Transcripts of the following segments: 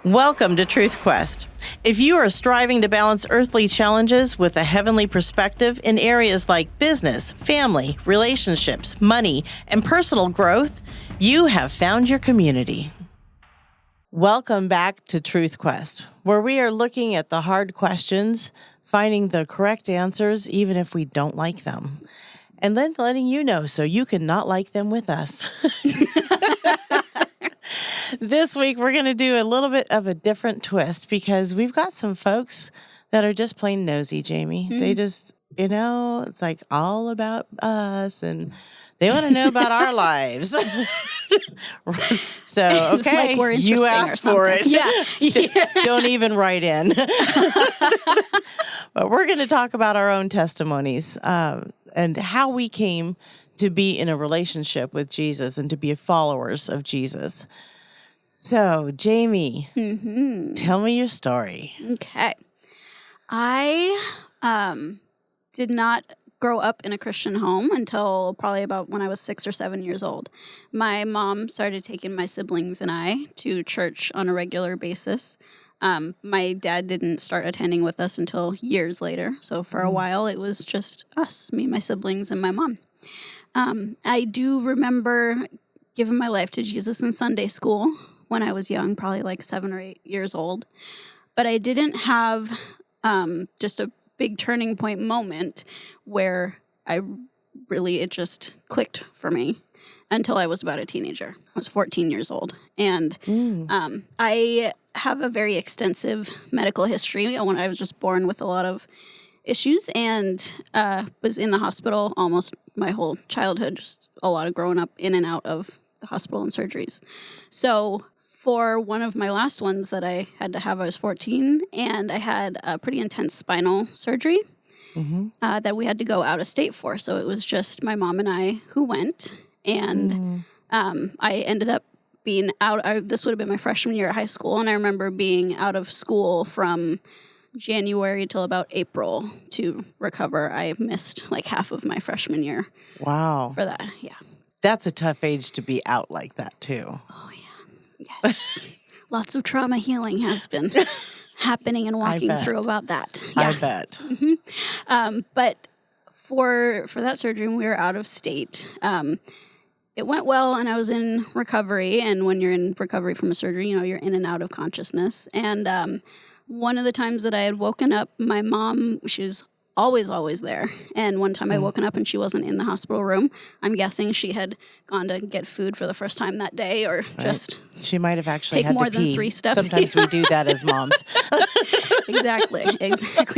Welcome to Truth Quest. If you are striving to balance earthly challenges with a heavenly perspective in areas like business, family, relationships, money, and personal growth, you have found your community. Welcome back to Truth Quest, where we are looking at the hard questions, finding the correct answers even if we don't like them, and then letting you know so you can not like them with us. This week, we're going to do a little bit of a different twist because we've got some folks that are just plain nosy, Jaimee. They just, it's like all about us and they want to know about our lives. So, okay, like you asked for it. Yeah. Don't even write in. But we're going to talk about our own testimonies and how we came to be in a relationship with Jesus and to be followers of Jesus. So, Jaimee, tell me your story. Okay. I did not grow up in a Christian home until probably about when I was 6 or 7 years old. My mom started taking my siblings and I to church on a regular basis. My dad didn't start attending with us until years later. So for a while, it was just us, me, my siblings, and my mom. I do remember giving my life to Jesus in Sunday school when I was young, probably like 7 or 8 years old. But I didn't have just a big turning point moment where it just clicked for me until I was about a teenager. I was 14 years old. And I have a very extensive medical history. I was just born with a lot of issues and was in the hospital almost my whole childhood, just a lot of growing up in and out of the hospital and surgeries. So for one of my last ones that I had to have, I was 14, and I had a pretty intense spinal surgery that we had to go out of state for. So it was just my mom and I who went, and I ended up being out. This would have been my freshman year of high school, and I remember being out of school from January till about April to recover. I missed like half of my freshman year. Wow. For that, yeah. That's a tough age to be out like that, too. Oh, yeah. Yes. Lots of trauma healing has been happening and walking through about that. Yeah. I bet. But for that surgery, when we were out of state, it went well, and I was in recovery. And when you're in recovery from a surgery, you're in and out of consciousness. And one of the times that I had woken up, my mom, she was always there. And one time I woken up and she wasn't in the hospital room. I'm guessing she had gone to get food for the first time that day, or just she might have actually take had more to than pee. 3 steps. Sometimes we do that as moms. Exactly.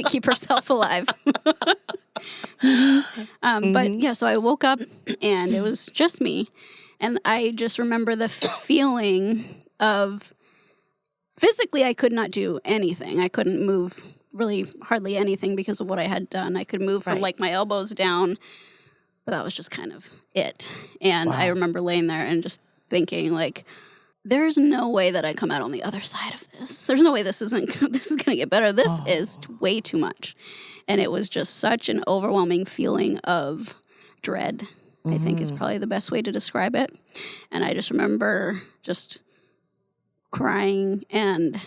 Keep herself alive. But yeah, so I woke up and it was just me. And I just remember the feeling of physically I could not do anything. I couldn't move really hardly anything because of what I had done. I could move from like my elbows down, but that was just kind of it. And I remember laying there and just thinking like, there's no way that I come out on the other side of this. There's no way this is going to get better. This is way too much. And it was just such an overwhelming feeling of dread, I think is probably the best way to describe it. And I just remember just crying and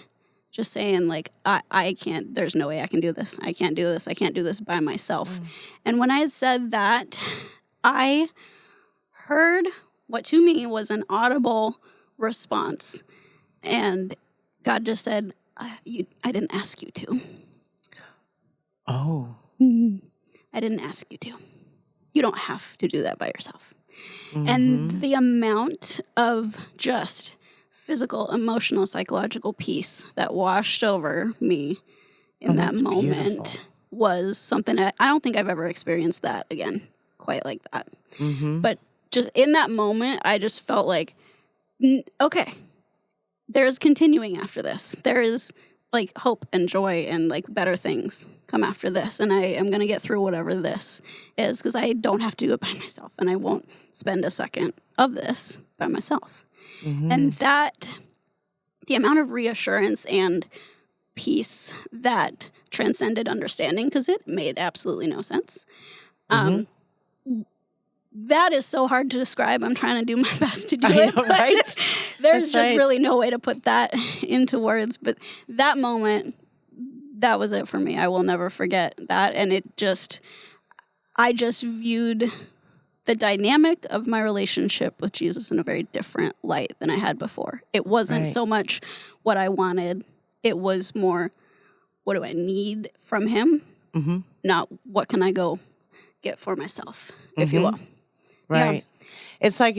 just saying like, I can't, there's no way I can do this. I can't do this. I can't do this by myself. And when I said that, I heard what to me was an audible response. And God just said, I didn't ask you to. Oh. I didn't ask you to. You don't have to do that by yourself. And the amount of just physical, emotional, psychological peace that washed over me in that moment was something I don't think I've ever experienced that again, quite like that. But just in that moment, I just felt like, okay, there's continuing after this. There is like hope and joy and like better things come after this. And I am going to get through whatever this is because I don't have to do it by myself. And I won't spend a second of this by myself. And that, the amount of reassurance and peace that transcended understanding, because it made absolutely no sense, that is so hard to describe. I'm trying to do my best to do I it. know, right? There's That's just right. really no way to put that into words. But that moment, that was it for me. I will never forget that. And I just viewed the dynamic of my relationship with Jesus in a very different light than I had before. It wasn't Right. so much what I wanted. It was more, what do I need from him? Mm-hmm. Not what can I go get for myself, if you will. Right. It's like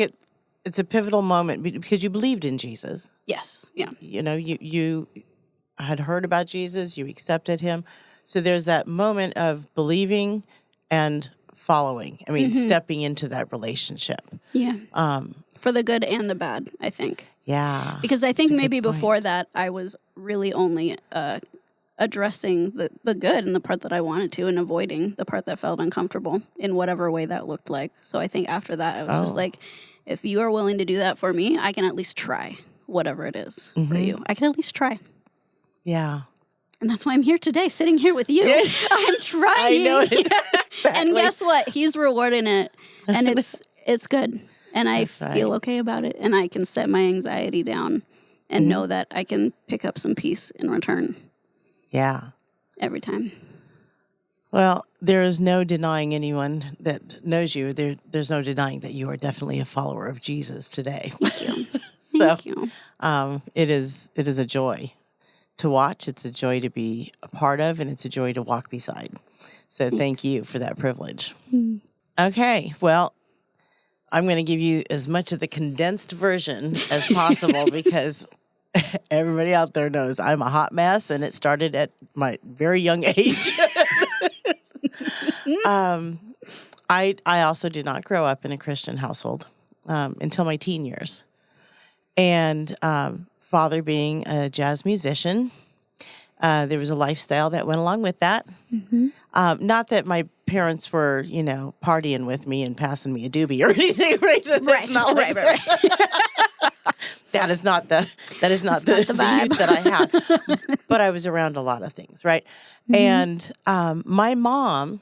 it's a pivotal moment because you believed in Jesus. Yes. Yeah. You know, you had heard about Jesus, you accepted him. So there's that moment of believing and following. I mean, stepping into that relationship. Yeah. For the good and the bad, I think. Yeah. Because I think That's a maybe good point. before that, I was really only addressing the good and the part that I wanted to and avoiding the part that felt uncomfortable in whatever way that looked like. So I think after that, I was just like, if you are willing to do that for me, I can at least try whatever it is for you. I can at least try. Yeah. And that's why I'm here today, sitting here with you. I'm trying. I know it. Exactly. And guess what? He's rewarding it. And it's good. And I That's right. feel okay about it. And I can set my anxiety down and know that I can pick up some peace in return Yeah. every time. Well, there is no denying anyone that knows you. There's no denying that you are definitely a follower of Jesus today. Thank you. So, Thank you. it is a joy to watch. It's a joy to be a part of, and it's a joy to walk beside. So thank you for that privilege. Okay, well, I'm going to give you as much of the condensed version as possible because everybody out there knows I'm a hot mess, and it started at my very young age. I also did not grow up in a Christian household until my teen years. And father being a jazz musician, there was a lifestyle that went along with that. Not that my parents were, partying with me and passing me a doobie or anything, right? That's not like that. That is not the vibe. youth that I had. But I was around a lot of things, right? And my mom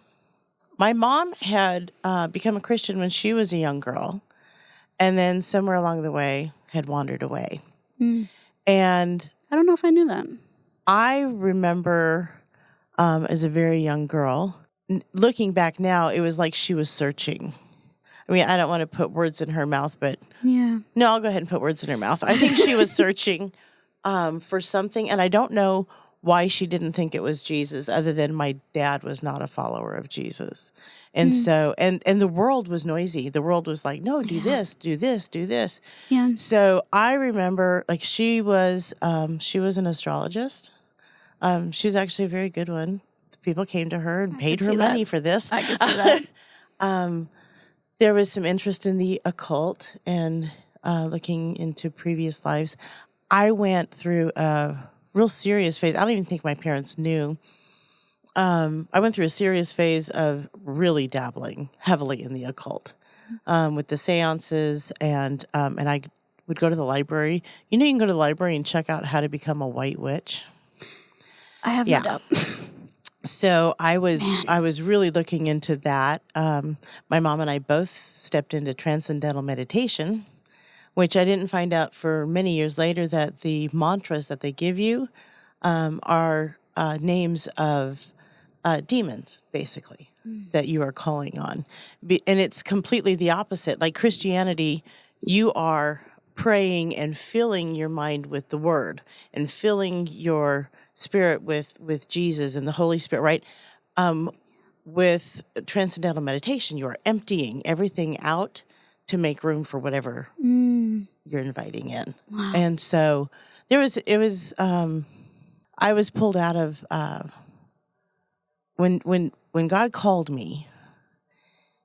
had become a Christian when she was a young girl, and then somewhere along the way had wandered away. And I don't know if I knew that. I remember as a very young girl, looking back now, it was like she was searching. I mean, I don't want to put words in her mouth, but Yeah. no, I'll go ahead and put words in her mouth. I think she was searching for something, and I don't know why she didn't think it was Jesus, other than my dad was not a follower of Jesus. And so, and the world was noisy. The world was like, no, do this, do this, do this. Yeah. So I remember, like, she was an astrologist. She was actually a very good one. People came to her and paid her money for this. I could see that. There was some interest in the occult and looking into previous lives. I went through a real serious phase. I don't even think my parents knew. I went through a serious phase of really dabbling heavily in the occult with the seances, and I would go to the library. You can go to the library and check out how to become a white witch. I have no doubt. So I was really looking into that. My mom and I both stepped into transcendental meditation, which I didn't find out for many years later that the mantras that they give you are names of demons, basically, that you are calling on. And it's completely the opposite. Like Christianity, you are praying and filling your mind with the word and filling your spirit with Jesus and the Holy Spirit, right? With transcendental meditation, you are emptying everything out to make room for whatever you're inviting in. Wow. And so I was pulled out of, when God called me,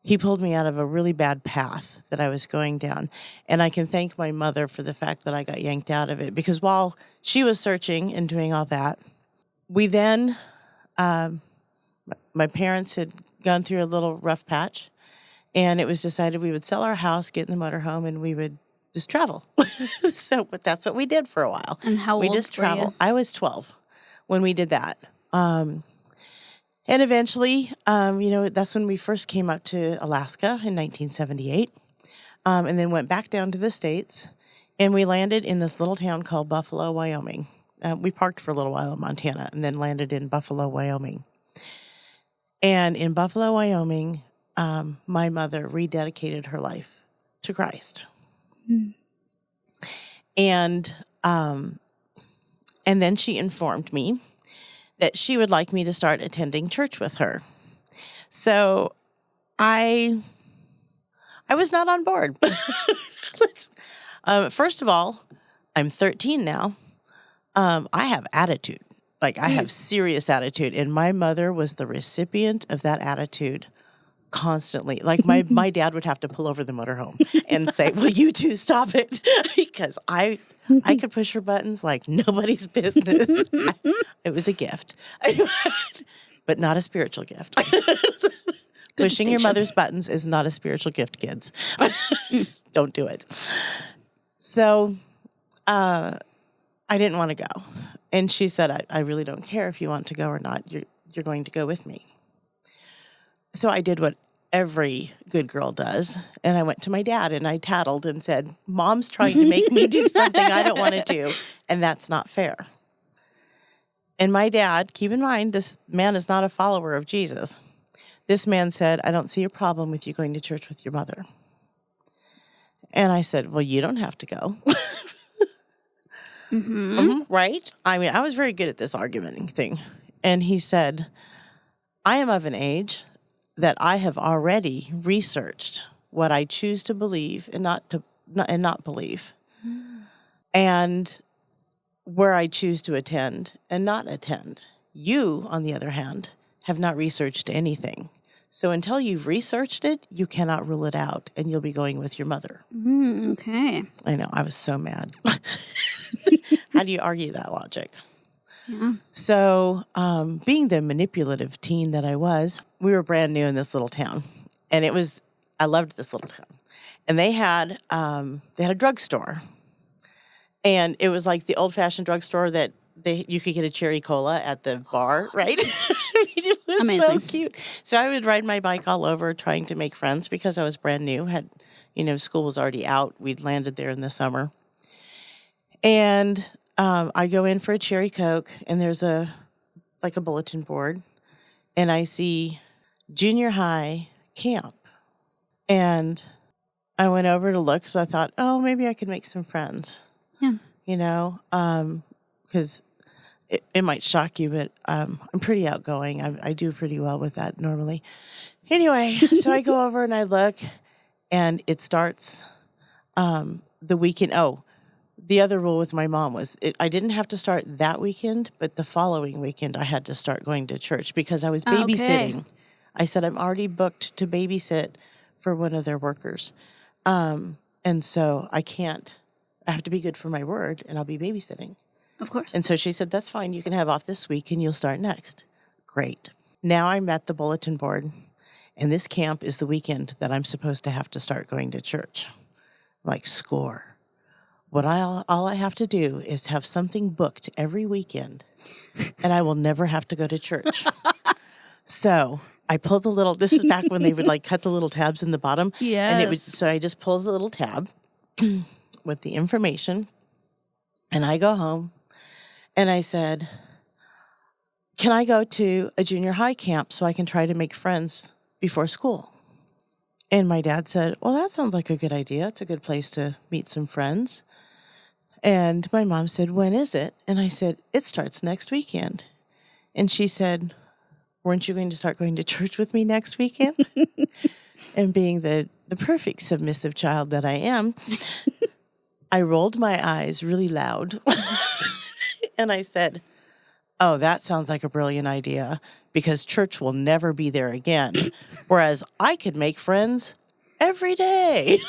He pulled me out of a really bad path that I was going down. And I can thank my mother for the fact that I got yanked out of it, because while she was searching and doing all that, we then, my parents had gone through a little rough patch, and it was decided we would sell our house, get in the motorhome, and we would just travel. But that's what we did for a while. And how we old just were you? traveled. I was 12 when we did that. And eventually, that's when we first came up to Alaska in 1978, and then went back down to the States, and we landed in this little town called Buffalo, Wyoming. We parked for a little while in Montana and then landed in Buffalo, Wyoming. And in Buffalo, Wyoming, my mother rededicated her life to Christ. And then she informed me that she would like me to start attending church with her. So I was not on board. First of all, I'm 13 now. I have attitude. Like, I have serious attitude. And my mother was the recipient of that attitude constantly. Like, my dad would have to pull over the motorhome and say, "Well, you two stop it," because I could push her buttons like nobody's business. It was a gift, but not a spiritual gift. Pushing your mother's buttons is not a spiritual gift, kids. Don't do it. So I didn't want to go. And she said, I really don't care if you want to go or not. You're going to go with me. So I did what every good girl does. And I went to my dad and I tattled and said, "Mom's trying to make me do something I don't want to do. And that's not fair." And my dad, keep in mind, this man is not a follower of Jesus. This man said, "I don't see a problem with you going to church with your mother." And I said, "Well, you don't have to go." Right? I mean, I was very good at this argumenting thing. And he said, "I am of an age that I have already researched what I choose to believe and not believe, and where I choose to attend and not attend. You, on the other hand, have not researched anything. So until you've researched it, you cannot rule it out, and you'll be going with your mother." Okay. I know. I was so mad. How do you argue that logic? Yeah. So, being the manipulative teen that I was, we were brand new in this little town, and I loved this little town, and they had a drugstore, and it was like the old-fashioned drugstore that you could get a cherry cola at the bar, right? I mean, it was Amazing. so cute. So I would ride my bike all over trying to make friends because I was brand new. School was already out. We'd landed there in the summer. And I go in for a cherry Coke, and there's a bulletin board, and I see junior high camp. And I went over to look because I thought, oh, maybe I could make some friends. Yeah. Because it might shock you, but I'm pretty outgoing. I do pretty well with that normally. Anyway, so I go over and I look, and it starts the weekend. Oh, the other rule with my mom was I didn't have to start that weekend, but the following weekend I had to start going to church because I was babysitting. Okay. I said, I'm already booked to babysit for one of their workers. And so I have to be good for my word, and I'll be babysitting. Of course. And so she said, that's fine. You can have off this week and you'll start next. Great. Now I'm at the bulletin board, and this camp is the weekend that I'm supposed to have to start going to church. Like, score. All I have to do is have something booked every weekend, and I will never have to go to church. So I pulled this is back when they would cut the little tabs in the bottom. Yes. So I just pulled the little tab with the information, and I go home, and I said, can I go to a junior high camp so I can try to make friends before school? And my dad said, well, that sounds like a good idea. It's a good place to meet some friends. And my mom said, when is it? And I said, it starts next weekend. And she said, weren't you going to start going to church with me next weekend? And being the perfect submissive child that I am, I rolled my eyes really loud. And I said, oh, that sounds like a brilliant idea, because church will never be there again. Whereas I could make friends every day.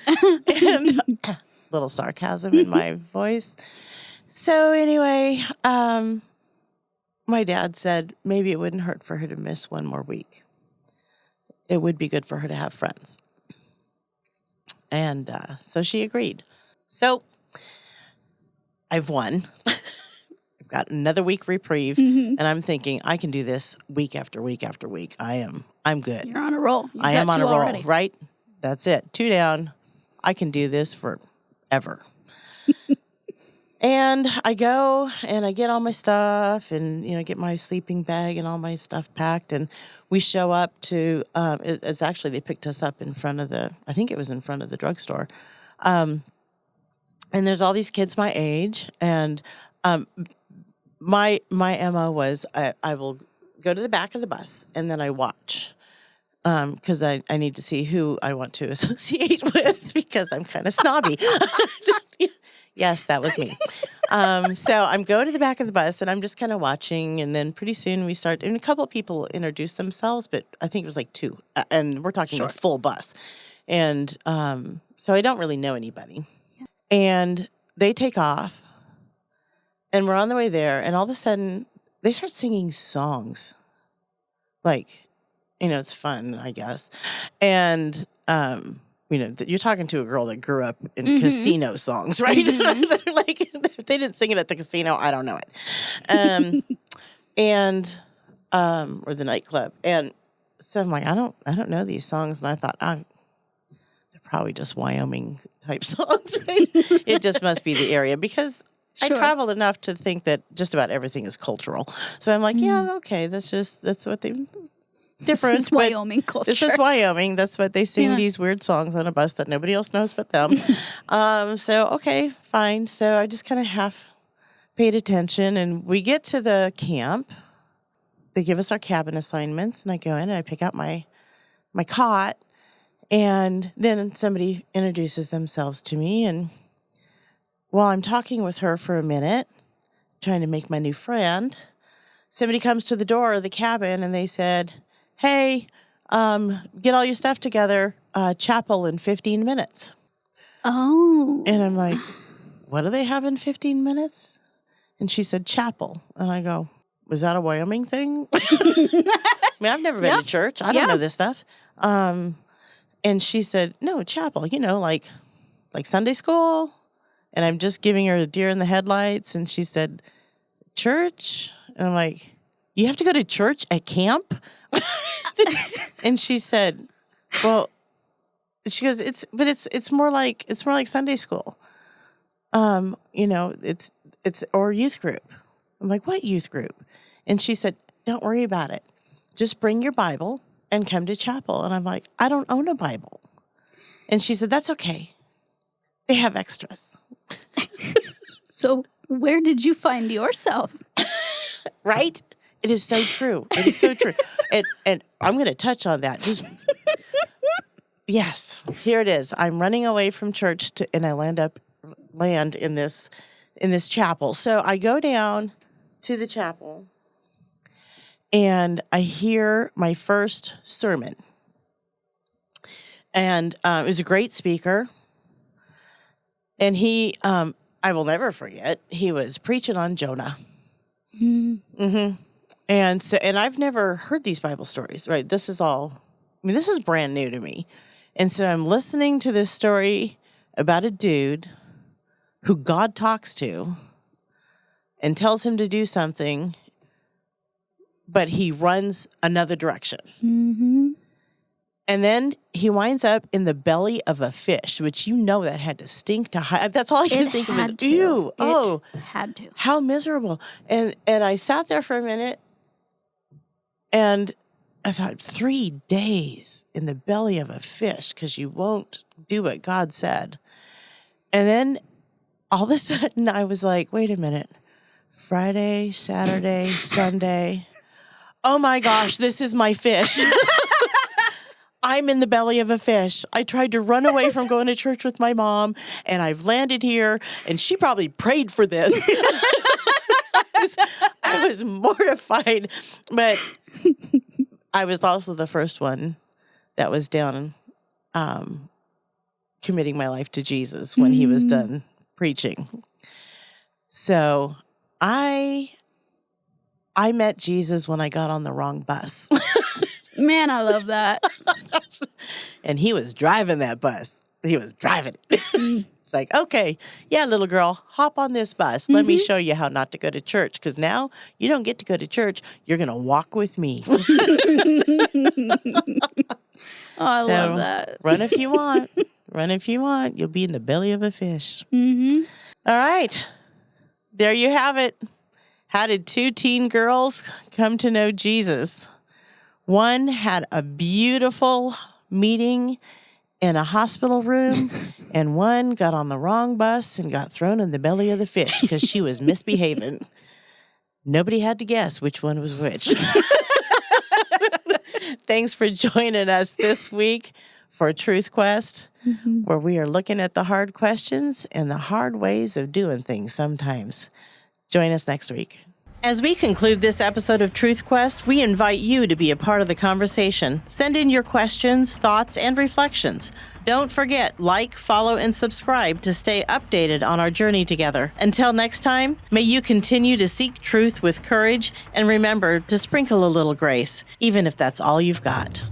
And a little sarcasm in my voice. So anyway, my dad said maybe it wouldn't hurt for her to miss one more week. It would be good for her to have friends. And so she agreed. So I've won. I've got another week reprieve, and I'm thinking I can do this week after week after week. I'm good. You're on a roll. I am on a roll, already. right? That's it. 2 down. I can do this forever. And I go and I get all my stuff and, get my sleeping bag and all my stuff packed. And we show up to, it's actually, they picked us up in front of I think it was in front of the drugstore. And there's all these kids my age. And my MO was I will go to the back of the bus and then I watch. Because I need to see who I want to associate with because I'm kind of snobby. Yes, that was me. So I'm going to the back of the bus and I'm just kind of watching. And then pretty soon we start, and a couple of people introduce themselves, but I think it was like 2. And we're talking a full bus. And so I don't really know anybody. Yeah. And they take off and we're on the way there. And all of a sudden they start singing songs. Like, it's fun, I guess. And, you're talking to a girl that grew up in casino songs, right? Like, if they didn't sing it at the casino, I don't know it. Or the nightclub. And so I'm like, I don't know these songs. And I thought, they're probably just Wyoming type songs, right? It just must be the area because I traveled enough to think that just about everything is cultural. So I'm like, yeah, okay, that's what they... different. This is Wyoming culture. This is Wyoming. That's what they sing these weird songs on a bus that nobody else knows but them. So, okay, fine. So I just kind of half paid attention. And we get to the camp. They give us our cabin assignments. And I go in and I pick out my cot. And then somebody introduces themselves to me. And while I'm talking with her for a minute, trying to make my new friend, somebody comes to the door of the cabin and they said, hey, get all your stuff together, chapel in 15 minutes. Oh. And I'm like, what do they have in 15 minutes? And she said, chapel. And I go, was that a Wyoming thing? I mean, I've never been to church. I don't know this stuff. And she said, no, chapel, like Sunday school. And I'm just giving her a deer in the headlights. And she said, church? And I'm like, you have to go to church at camp? And she said, well, she goes, it's more like Sunday school. It's or youth group. I'm like, what youth group? And she said, don't worry about it. Just bring your Bible and come to chapel. And I'm like, I don't own a Bible. And she said, that's okay. They have extras. So where did you find yourself? Right? It is so true. It is so true. And I'm going to touch on that. Yes, here it is. I'm running away from church and I land in this chapel. So I go down to the chapel and I hear my first sermon. And it was a great speaker. And he, I will never forget, he was preaching on Jonah. Mm-hmm. And I've never heard these Bible stories, right? This is brand new to me. And so I'm listening to this story about a dude who God talks to and tells him to do something, but he runs another direction. Mm-hmm. And then he winds up in the belly of a fish, which that had to stink to high. That's all I can think of is, ew, had to. How miserable. And I sat there for a minute and I thought, 3 days in the belly of a fish because you won't do what God said. And then all of a sudden I was like, wait a minute. Friday, Saturday, Sunday. Oh my gosh, this is my fish. I'm in the belly of a fish. I tried to run away from going to church with my mom, and I've landed here, and she probably prayed for this. I was mortified, but I was also the first one that was down committing my life to Jesus when he was done preaching. So I met Jesus when I got on the wrong bus. Man, I love that. And he was driving that bus. He was driving it. It's like, okay, yeah, little girl, hop on this bus. Let me show you how not to go to church, because now you don't get to go to church. You're going to walk with me. Oh, I love that. Run if you want. Run if you want. You'll be in the belly of a fish. All right. There you have it. How did two teen girls come to know Jesus? One had a beautiful meeting in a hospital room, and one got on the wrong bus and got thrown in the belly of the fish because she was misbehaving. Nobody had to guess which one was which. Thanks for joining us this week for Truth Quest, where we are looking at the hard questions and the hard ways of doing things sometimes. Join us next week. As we conclude this episode of Truth Quest, we invite you to be a part of the conversation. Send in your questions, thoughts, and reflections. Don't forget, like, follow, and subscribe to stay updated on our journey together. Until next time, may you continue to seek truth with courage, and remember to sprinkle a little grace, even if that's all you've got.